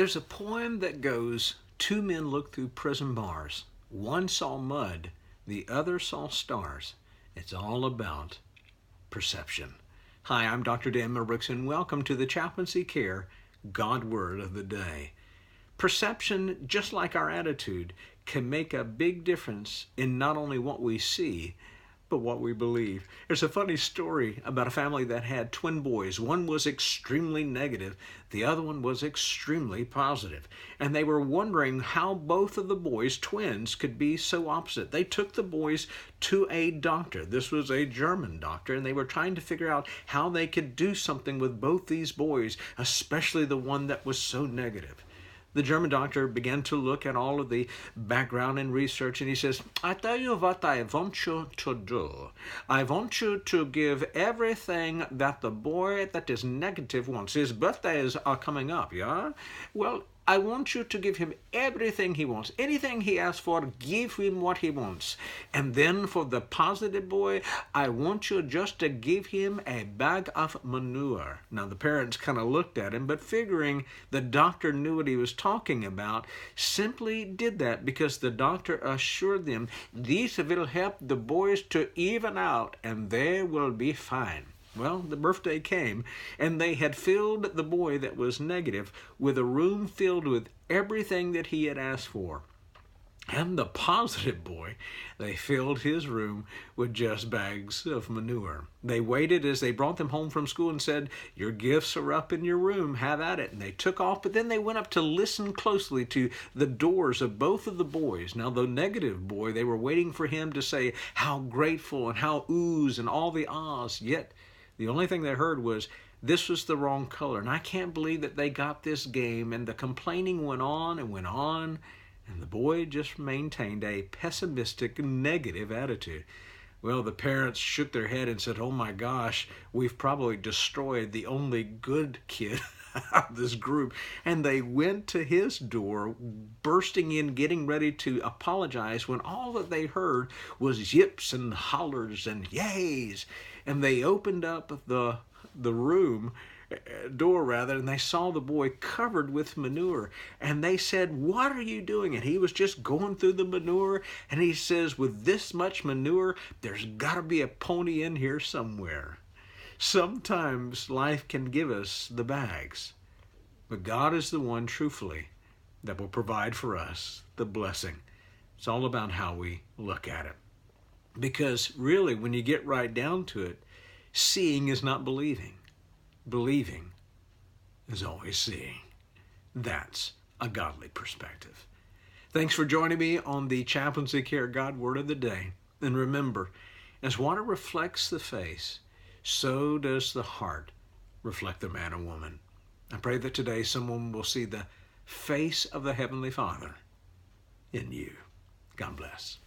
There's a poem that goes, two men looked through prison bars. One saw mud, the other saw stars. It's all about perception. Hi, I'm Dr. Dan Milbrooks, and welcome to the Chaplaincy Care God Word of the Day. Perception, just like our attitude, can make a big difference in not only what we see, but what we believe. There's a funny story about a family that had twin boys. One was extremely negative, the other one was extremely positive. And they were wondering how both of the boys, twins, could be so opposite. They took the boys to a doctor. This was a German doctor, and they were trying to figure out how they could do something with both these boys, especially the one that was so negative. The German doctor began to look at all of the background and research, and he says, I tell you what I want you to do. I want you to give everything that the boy that is negative wants. His birthdays are coming up, yeah? Well, I want you to give him everything he wants. Anything he asks for, give him what he wants. And then for the positive boy, I want you just to give him a bag of manure. Now the parents kind of looked at him, but figuring the doctor knew what he was talking about, simply did that because the doctor assured them this will help the boys to even out and they will be fine. Well, the birthday came, and they had filled the boy that was negative with a room filled with everything that he had asked for. And the positive boy, they filled his room with just bags of manure. They waited as they brought them home from school and said, your gifts are up in your room, have at it. And they took off, but then they went up to listen closely to the doors of both of the boys. Now, the negative boy, they were waiting for him to say how grateful and how oohs and all the ahs, yet the only thing they heard was, this was the wrong color. And I can't believe that they got this game. And the complaining went on and went on. And the boy just maintained a pessimistic, negative attitude. Well, the parents shook their head and said, oh my gosh, we've probably destroyed the only good kid out of this group. And they went to his door, bursting in, getting ready to apologize, when all that they heard was yips and hollers and yays. And they opened up the room door rather, and they saw the boy covered with manure. And they said, what are you doing? And he was just going through the manure. And he says, with this much manure, there's got to be a pony in here somewhere. Sometimes life can give us the bags, but God is the one, truthfully, that will provide for us the blessing. It's all about how we look at it. Because really, when you get right down to it, seeing is not believing. Believing is always seeing. That's a godly perspective. Thanks for joining me on the Chaplaincy Care God Word of the Day. And remember, as water reflects the face, so does the heart reflect the man or woman. I pray that today someone will see the face of the Heavenly Father in you. God bless.